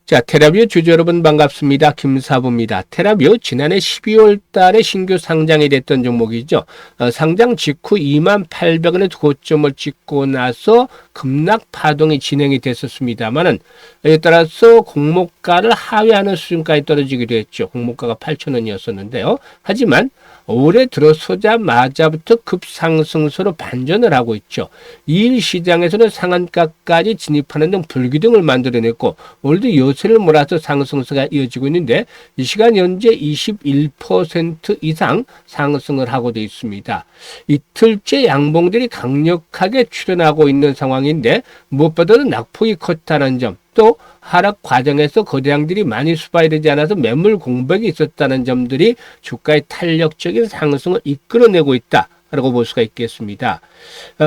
자, 테라뷰 주주 여러분 반갑습니다. 김사부입니다. 테라뷰 지난해 12월 달에 신규 상장이 됐던 종목이죠. 상장 직후 28,800원의 고점을 찍고 나서 급락 파동이 진행이 됐었습니다만은 이에 따라서 공모가를 하회하는 수준까지 떨어지기도 했죠. 공모가가 8,000원이었었는데요. 하지만 올해 들어서자마자부터 급상승세로 반전을 하고 있죠. 2일 시장에서는 상한가까지 진입하는 등 불기둥을 만들어냈고 오늘도 요새를 몰아서 상승세가 이어지고 있는데 이 시간 현재 21% 이상 상승을 하고도 있습니다. 이틀째 양봉들이 강력하게 출현하고 있는 상황인데 무엇보다도 낙폭이 컸다는 점, 또 하락 과정에서 거래량들이 많이 수발되지 않아서 매물 공백이 있었다는 점들이 주가의 탄력적인 상승을 이끌어내고 있다라고 볼 수가 있겠습니다.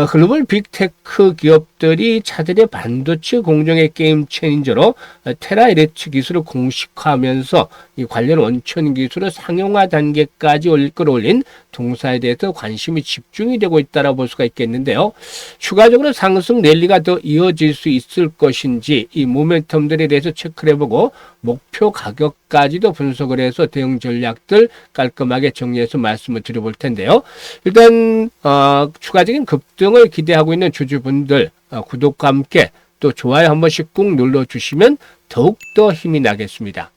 글로벌 빅테크 기업들이 차들의 반도체 공정의 게임 체인저로 테라이레츠 기술을 공식화하면서 이 관련 원천 기술을 상용화 단계까지 끌어올린 동사에 대해서 관심이 집중이 되고 있다고 볼 수가 있겠는데요. 추가적으로 상승 랠리가 더 이어질 수 있을 것인지 이 모멘텀들에 대해서 체크를 해보고 목표 가격까지도 분석을 해서 대응 전략들 깔끔하게 정리해서 말씀을 드려볼 텐데요. 일단 추가적인 급등을 기대하고 있는 주주분들 구독과 함께 또 좋아요 한 번씩 꾹 눌러주시면 더욱더 힘이 나겠습니다.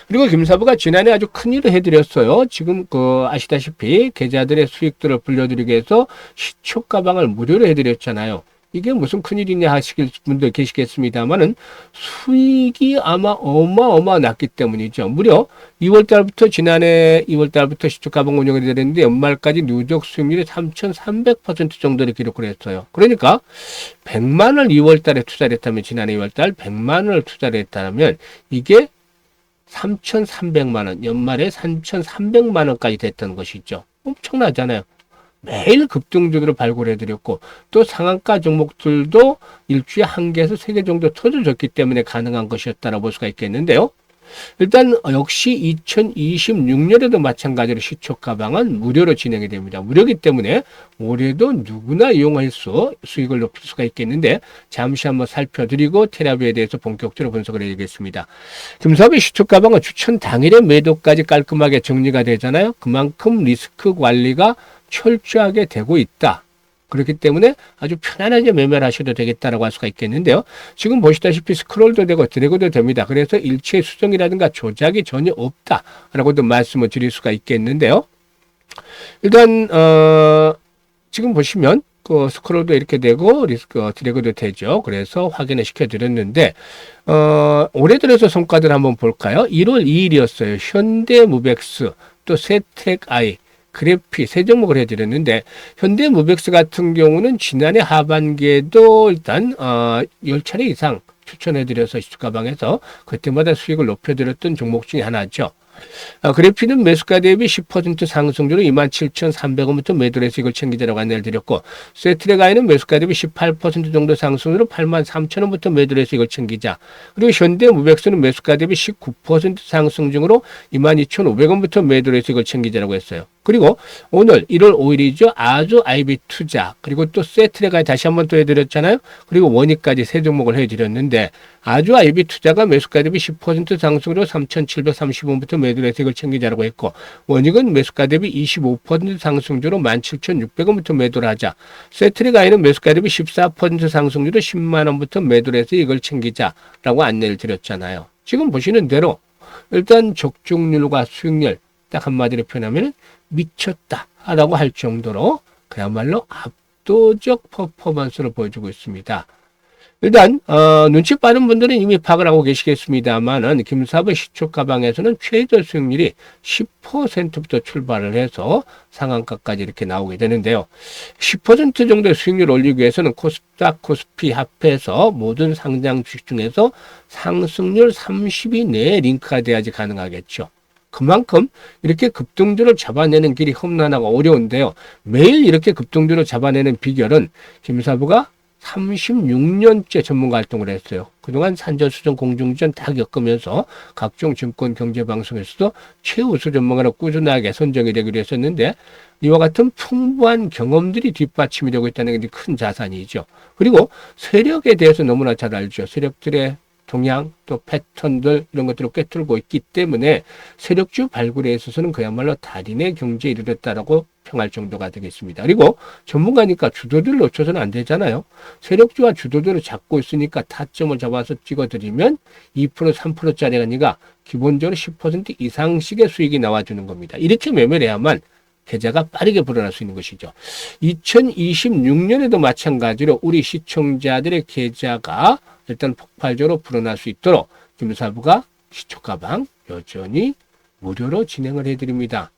그리고 김사부가 지난해 아주 큰일을 해드렸어요. 지금 아시다시피 계좌들의 수익들을 불려드리기 위해서 시초 가방을 무료로 해드렸잖아요. 이게 무슨 큰일이냐 하시길 분들 계시겠습니다만은 수익이 아마 어마어마 났기 때문이죠. 무려 2월달부터 지난해 2월달부터 시초 가방 운영을 해드렸는데 연말까지 누적 수익률이 3,300% 정도를 기록을 했어요. 그러니까 100만 원 2월달에 투자를 했다면 지난해 2월달 100만 원을 투자를 했다면 이게 3,300만 원, 연말에 3,300만 원까지 됐던 것이죠. 엄청나잖아요. 매일 급등주들을 발굴해드렸고 또 상한가 종목들도 일주일에 1개에서 3개 정도 터져줬기 때문에 가능한 것이었다고 볼 수가 있겠는데요. 일단 역시 2026년에도 마찬가지로 시초 가방은 무료로 진행이 됩니다. 무료이기 때문에 올해도 누구나 이용할 수 수익을 높일 수가 있겠는데 잠시 한번 살펴드리고 테라뷰에 대해서 본격적으로 분석을 해야겠습니다. 김사부의 시초 가방은 추천 당일의 매도까지 깔끔하게 정리가 되잖아요. 그만큼 리스크 관리가 철저하게 되고 있다. 그렇기 때문에 아주 편안하게 매매를 하셔도 되겠다라고 할 수가 있겠는데요. 지금 보시다시피 스크롤도 되고 드래그도 됩니다. 그래서 일체 수정이라든가 조작이 전혀 없다라고도 말씀을 드릴 수가 있겠는데요. 일단 지금 보시면 스크롤도 이렇게 되고 드래그도 되죠. 그래서 확인을 시켜드렸는데 올해 들어서 성과들 한번 볼까요? 1월 2일이었어요. 현대무벡스 또 세트랙아이 그래피 세 종목을 해드렸는데 현대무벡스 같은 경우는 지난해 하반기에도 일단 10차례 이상 추천해드려서 시초가방에서 그때마다 수익을 높여드렸던 종목 중에 하나죠. 그래피는 매수가 대비 10% 상승률로 27,300원부터 매도를 해서 이걸 챙기자라고 안내를 드렸고 세트랙아이는 매수가 대비 18% 정도 상승률로 83,000원부터 매도를 해서 이걸 챙기자. 그리고 현대무벡스는 매수가 대비 19% 상승 중으로 22,500원부터 매도를 해서 이걸 챙기자라고 했어요. 그리고 오늘 1월 5일이죠. 아주 아이비 투자 그리고 또 세트랙아이 다시 한번 또 해드렸잖아요. 그리고 원익까지 세 종목을 해드렸는데 아주 아이비 투자가 매수가 대비 10% 상승으로 3,730원부터 매도를 해서 이걸 챙기자라고 했고 원익은 매수가 대비 25% 상승률로 17,600원부터 매도를 하자. 세트랙아이는 매수가 대비 14% 상승률로 10만원부터 매도를 해서 이걸 챙기자라고 안내를 드렸잖아요. 지금 보시는 대로 일단 적중률과 수익률 딱 한마디로 표현하면 미쳤다라고 할 정도로 그야말로 압도적 퍼포먼스를 보여주고 있습니다. 일단 눈치 빠른 분들은 이미 파악을 하고 계시겠습니다만은 김사부 시초 가방에서는 최저 수익률이 10%부터 출발을 해서 상한가까지 이렇게 나오게 되는데요. 10% 정도의 수익률을 올리기 위해서는 코스닥, 코스피 합해서 모든 상장 주식 중에서 상승률 30 이내에 링크가 돼야지 가능하겠죠. 그만큼 이렇게 급등주를 잡아내는 길이 험난하고 어려운데요. 매일 이렇게 급등주를 잡아내는 비결은 김사부가 36년째 전문가 활동을 했어요. 그동안 산전수전 공중전 다 겪으면서 각종 증권 경제방송에서도 최우수 전문가로 꾸준하게 선정이 되기로 했었는데 이와 같은 풍부한 경험들이 뒷받침이 되고 있다는 게 큰 자산이죠. 그리고 세력에 대해서 너무나 잘 알죠. 세력들의 동향 또 패턴들 이런 것들을 꿰뚫고 있기 때문에 세력주 발굴에 있어서는 그야말로 달인의 경지에 이르렀다라고 평할 정도가 되겠습니다. 그리고 전문가니까 주도들을 놓쳐서는 안 되잖아요. 세력주와 주도들을 잡고 있으니까 타점을 잡아서 찍어드리면 2% 3%짜리가 아니라 기본적으로 10% 이상씩의 수익이 나와주는 겁니다. 이렇게 매매를 해야만 계좌가 빠르게 불어날 수 있는 것이죠. 2026년에도 마찬가지로 우리 시청자들의 계좌가 일단 폭발적으로 불어날 수 있도록 김사부가 시초가방 여전히 무료로 진행을 해드립니다.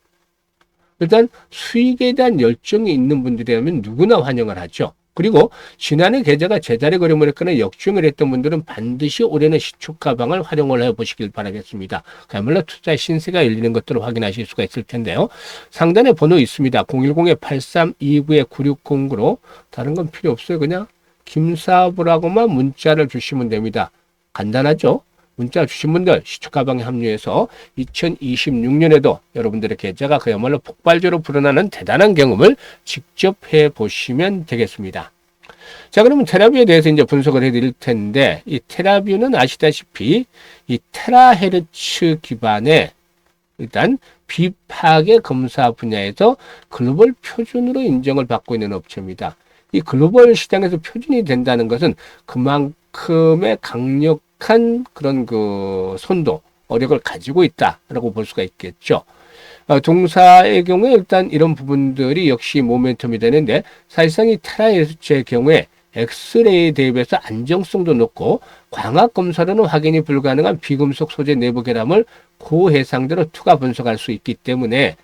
일단 수익에 대한 열정이 있는 분들이라면 누구나 환영을 하죠. 그리고 지난해 계좌가 제자리 걸음을 했거나 역주행을 했던 분들은 반드시 올해는 시초가방을 활용을 해보시길 바라겠습니다. 그야말로 투자의 신세가 열리는 것들을 확인하실 수가 있을 텐데요. 상단에 번호 있습니다. 010-8329-9609로 다른 건 필요 없어요. 그냥 김사부라고만 문자를 주시면 됩니다. 간단하죠? 문자 주신 분들 시초가방에 합류해서 2026년에도 여러분들의 계좌가 그야말로 폭발적으로 불어나는 대단한 경험을 직접 해보시면 되겠습니다. 자, 그러면 테라뷰에 대해서 이제 분석을 해드릴 텐데, 이 테라뷰는 아시다시피 이 테라헤르츠 기반의 일단 비파괴 검사 분야에서 글로벌 표준으로 인정을 받고 있는 업체입니다. 이 글로벌 시장에서 표준이 된다는 것은 그만큼의 강력한 그런 그 손도, 어력을 가지고 있다라고 볼 수가 있겠죠. 동사의 경우에 일단 이런 부분들이 역시 모멘텀이 되는데, 사실상 이 테라헤르츠의 경우에 엑스레이에 대비해서 안정성도 높고 광학 검사로는 확인이 불가능한 비금속 소재 내부 결함을 고해상도로 투과 분석할 수 있기 때문에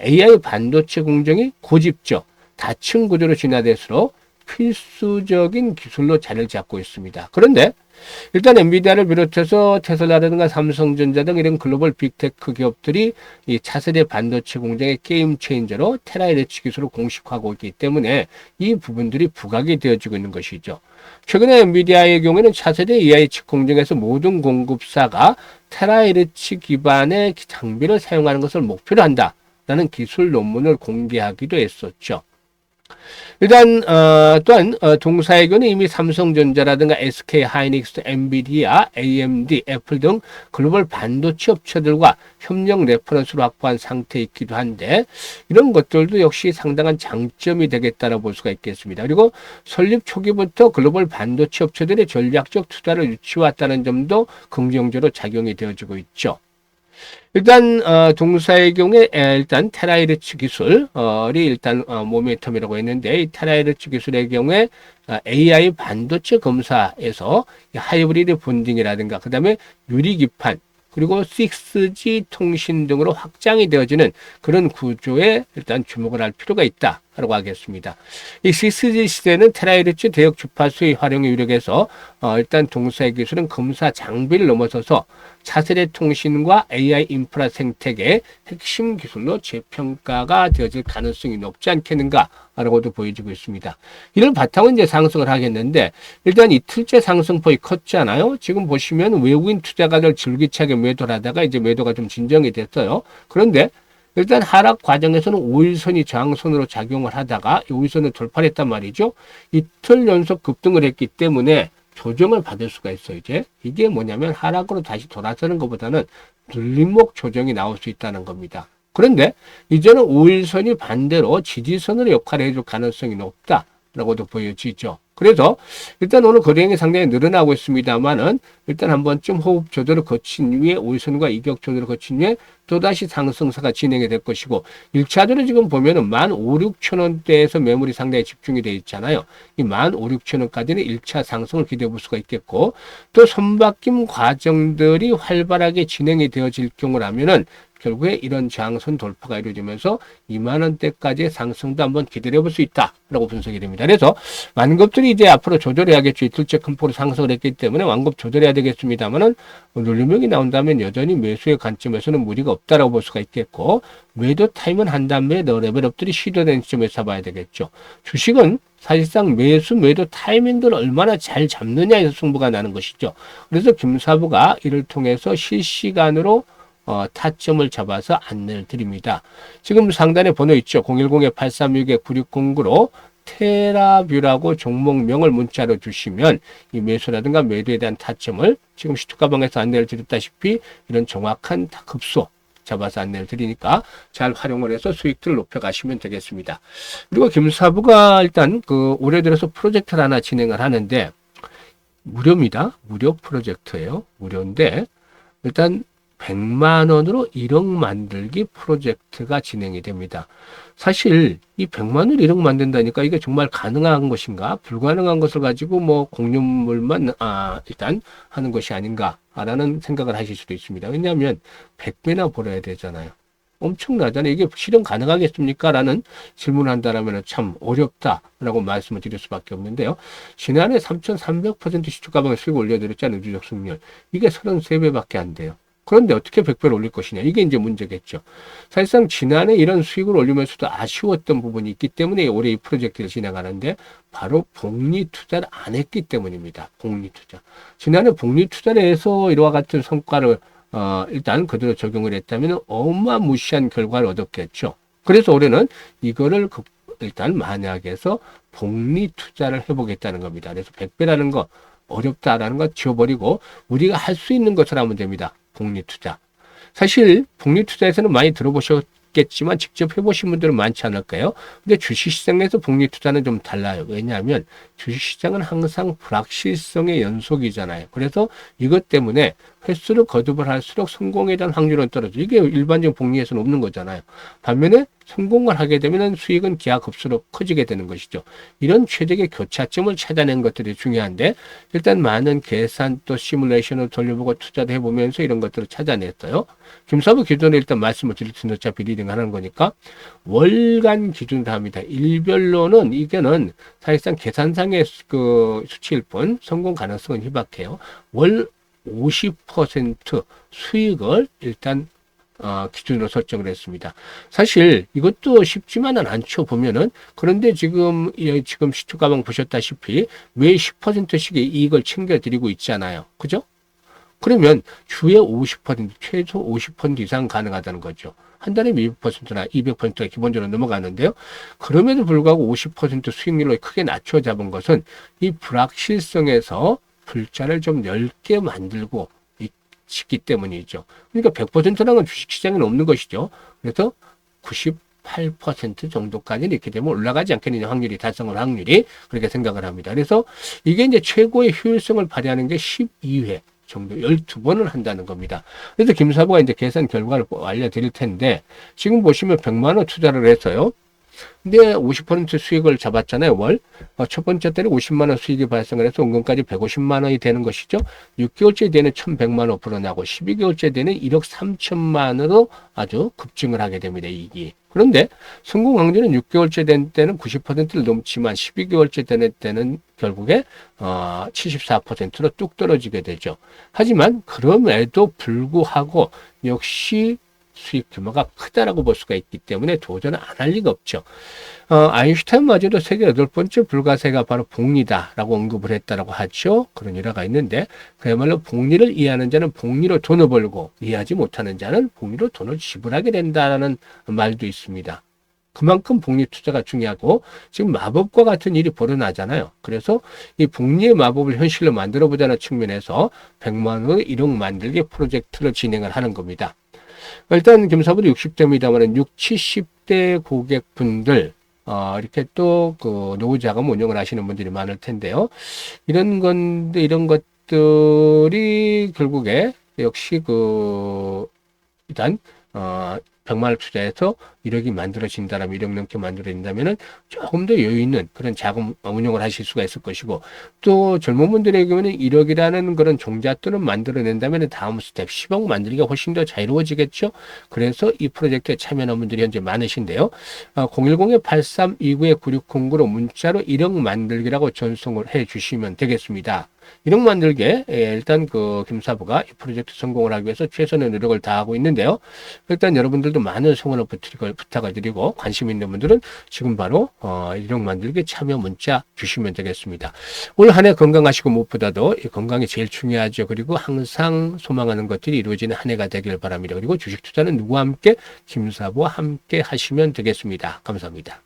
AI 반도체 공정이 고집죠. 다층 구조로 진화될수록 필수적인 기술로 자리를 잡고 있습니다. 그런데 일단 엔비디아를 비롯해서 테슬라라든가 삼성전자 등 이런 글로벌 빅테크 기업들이 이 차세대 반도체 공장의 게임 체인저로 테라헤르츠 기술을 공식화하고 있기 때문에 이 부분들이 부각이 되어지고 있는 것이죠. 최근에 엔비디아의 경우에는 차세대 AI 칩 공정에서 모든 공급사가 테라헤르츠 기반의 장비를 사용하는 것을 목표로 한다라는 기술 논문을 공개하기도 했었죠. 일단 또한 동사의 경우는 이미 삼성전자라든가 SK 하이닉스, 엔비디아, AMD, 애플 등 글로벌 반도체 업체들과 협력 레퍼런스를 확보한 상태에 있기도 한데, 이런 것들도 역시 상당한 장점이 되겠다라고 볼 수가 있겠습니다. 그리고 설립 초기부터 글로벌 반도체 업체들의 전략적 투자를 유치해왔다는 점도 긍정적으로 작용이 되어지고 있죠. 일단 동사의 경우에 일단 테라헤르츠 기술이 일단 모멘텀이라고 했는데, 이 테라헤르츠 기술의 경우에 AI 반도체 검사에서 하이브리드 본딩이라든가 그 다음에 유리기판 그리고 6G 통신 등으로 확장이 되어지는 그런 구조에 일단 주목을 할 필요가 있다라고 하겠습니다. 이 6G 시대는 테라헤르츠 대역 주파수의 활용에 유력해서 일단 동사의 기술은 검사 장비를 넘어서서 차세대 통신과 AI 인프라 생태계의 핵심 기술로 재평가가 되어질 가능성이 높지 않겠는가라고도 보여지고 있습니다. 이를 바탕으로 이제 상승을 하겠는데, 일단 이틀째 상승폭이 컸잖아요. 지금 보시면 외국인 투자가들 줄기차게 매도를 하다가 이제 매도가 좀 진정이 됐어요. 그런데 일단 하락 과정에서는 5일선이 저항선으로 작용을 하다가 5일선을 돌파를 했단 말이죠. 이틀 연속 급등을 했기 때문에 조정을 받을 수가 있어요. 이게 뭐냐면 하락으로 다시 돌아서는 것보다는 눌림목 조정이 나올 수 있다는 겁니다. 그런데 이제는 5일선이 반대로 지지선으로 역할을 해줄 가능성이 높다라고도 보여지죠. 그래서 일단 오늘 거래량이 상당히 늘어나고 있습니다만은 일단 한 번쯤 호흡 조절을 거친 후에 5일선과 이격 조절을 거친 후에 또다시 상승사가 진행이 될 것이고, 1차적으로 지금 보면은 15,000-16,000원대에서 매물이 상당히 집중이 되어 있잖아요. 이 15,000-16,000원까지는 1차 상승을 기대해 볼 수가 있겠고, 또 손바뀜 과정들이 활발하게 진행이 되어질 경우라면은 결국에 이런 저항선 돌파가 이루어지면서 20,000원대까지의 상승도 한번 기대해 볼 수 있다라고 분석이 됩니다. 그래서 완급들이 이제 앞으로 조절해야겠죠. 이틀째 큰 폭으로 상승을 했기 때문에 완급 조절해야 되겠습니다만은 눌림목이 나온다면 여전히 매수의 관점에서는 무리가 없다라고 볼 수가 있겠고, 매도 타임은 한 다음에 레벨업들이 시도된 시점에서 잡아야 되겠죠. 주식은 사실상 매수 매도 타이밍들을 얼마나 잘 잡느냐에서 승부가 나는 것이죠. 그래서 김사부가 이를 통해서 실시간으로 타점을 잡아서 안내를 드립니다. 지금 상단에 번호 있죠. 010-836-9609로 테라뷰라고 종목명을 문자로 주시면 이 매수라든가 매도에 대한 타점을 지금 시투가방에서 안내를 드렸다시피 이런 정확한 급소 잡아서 안내를 드리니까 잘 활용을 해서 수익들을 높여가시면 되겠습니다. 그리고 김사부가 일단 올해 들어서 프로젝트를 하나 진행을 하는데 무료입니다. 무료 프로젝트예요. 무료인데 일단 100만 원으로 1억 만들기 프로젝트가 진행이 됩니다. 사실 이 100만 원 1억 만든다니까 이게 정말 가능한 것인가? 불가능한 것을 가지고 뭐 공유물만 일단 하는 것이 아닌가라는 생각을 하실 수도 있습니다. 왜냐하면 100배나 벌어야 되잖아요. 엄청나잖아요. 이게 실현 가능하겠습니까? 라는 질문을 한다면 참 어렵다라고 말씀을 드릴 수밖에 없는데요. 지난해 3,300% 시초가방에 수익 올려드렸잖아요. 누적 수익률. 이게 33배밖에 안 돼요. 그런데 어떻게 100배를 올릴 것이냐. 이게 이제 문제겠죠. 사실상 지난해 이런 수익을 올리면서도 아쉬웠던 부분이 있기 때문에 올해 이 프로젝트를 진행하는데 바로 복리 투자를 안 했기 때문입니다. 복리 투자. 지난해 복리 투자를 해서 이와 같은 성과를 일단 그대로 적용을 했다면 어마무시한 결과를 얻었겠죠. 그래서 올해는 이거를 일단 만약에서 복리 투자를 해보겠다는 겁니다. 그래서 100배라는 거 어렵다라는 거 지워버리고 우리가 할 수 있는 것을 하면 됩니다. 복리 투자. 사실 복리 투자에서는 많이 들어보셨겠지만 직접 해보신 분들은 많지 않을까요? 근데 주식시장에서 복리 투자는 좀 달라요. 왜냐하면 주식시장은 항상 불확실성의 연속이잖아요. 그래서 이것 때문에 횟수를 거듭을 할수록 성공에 대한 확률은 떨어져. 이게 일반적인 복리에서는 없는 거잖아요. 반면에 성공을 하게 되면 수익은 기하급수로 커지게 되는 것이죠. 이런 최적의 교차점을 찾아낸 것들이 중요한데 일단 많은 계산 또 시뮬레이션을 돌려보고 투자도 해보면서 이런 것들을 찾아냈어요. 김사부 기준으로 일단 말씀을 드릴 수는 어차피 리딩 하는 거니까 월간 기준으로 합니다. 일별로는 이게는 사실상 계산상의 수치일 뿐 성공 가능성은 희박해요. 월 50% 수익을 일단 기준으로 설정을 했습니다. 사실 이것도 쉽지만은 않죠, 보면은. 그런데 지금 시초가방 보셨다시피 매 10%씩의 이익을 챙겨드리고 있잖아요. 그죠? 그러면 주에 50%, 최소 50% 이상 가능하다는 거죠. 한 달에 200%나 200%가 기본적으로 넘어가는데요. 그럼에도 불구하고 50% 수익률로 크게 낮춰 잡은 것은 이 불확실성에서 불자를 좀 넓게 만들고 있기 때문이죠. 그러니까 100%라는 건 주식시장에는 없는 것이죠. 그래서 98% 정도까지 이렇게 되면 올라가지 않겠느냐, 확률이, 달성할 확률이. 그렇게 생각을 합니다. 그래서 이게 이제 최고의 효율성을 발휘하는 게 12회 정도, 12번을 한다는 겁니다. 그래서 김사부가 이제 계산 결과를 알려드릴 텐데, 지금 보시면 100만 원 투자를 해서요. 근데 50% 수익을 잡았잖아요, 월. 첫 번째 달에 50만 원 수익이 발생을 해서 원금까지 150만 원이 되는 것이죠. 6개월째 되는 1,100만 원 불어나고 12개월째 되는 1억 3천만 원으로 아주 급증을 하게 됩니다, 이익이. 그런데 성공 확률은 6개월째 된 때는 90%를 넘지만 12개월째 되는 때는 결국에 74%로 뚝 떨어지게 되죠. 하지만 그럼에도 불구하고 역시 수익 규모가 크다라고 볼 수가 있기 때문에 도전을 안 할 리가 없죠. 아인슈타인마저도 세계 8번째 불가세가 바로 복리다라고 언급을 했다라고 하죠. 그런 일화가 있는데 그야말로 복리를 이해하는 자는 복리로 돈을 벌고 이해하지 못하는 자는 복리로 돈을 지불하게 된다라는 말도 있습니다. 그만큼 복리 투자가 중요하고 지금 마법과 같은 일이 벌어나잖아요. 그래서 이 복리의 마법을 현실로 만들어 보자는 측면에서 100만 원의 1억 만들기 프로젝트를 진행을 하는 겁니다. 일단 김사부도 60대입니다만 60, 70대 고객분들 이렇게 또 노후 자금 운용을 하시는 분들이 많을 텐데요. 이런 것들이 결국에 역시 일단 100만 원 투자해서 1억이 만들어진다면 1억 넘게 만들어진다면은 조금 더 여유 있는 그런 자금 운용을 하실 수가 있을 것이고 또 젊은 분들에게는 1억이라는 그런 종잣돈을 만들어낸다면 다음 스텝 10억 만들기가 훨씬 더 자유로워지겠죠. 그래서 이 프로젝트에 참여하는 분들이 현재 많으신데요. 010-8329-9609로 문자로 1억 만들기라고 전송을 해 주시면 되겠습니다. 1억 만들게 일단 김사부가 이 프로젝트 성공을 하기 위해서 최선의 노력을 다하고 있는데요. 일단 여러분들도 많은 성원을 부탁을 드리고 관심 있는 분들은 지금 바로 1억 만들기 참여 문자 주시면 되겠습니다. 올 한 해 건강하시고 무엇보다도 이 건강이 제일 중요하죠. 그리고 항상 소망하는 것들이 이루어지는 한 해가 되길 바랍니다. 그리고 주식 투자는 누구와 함께? 김사부와 함께 하시면 되겠습니다. 감사합니다.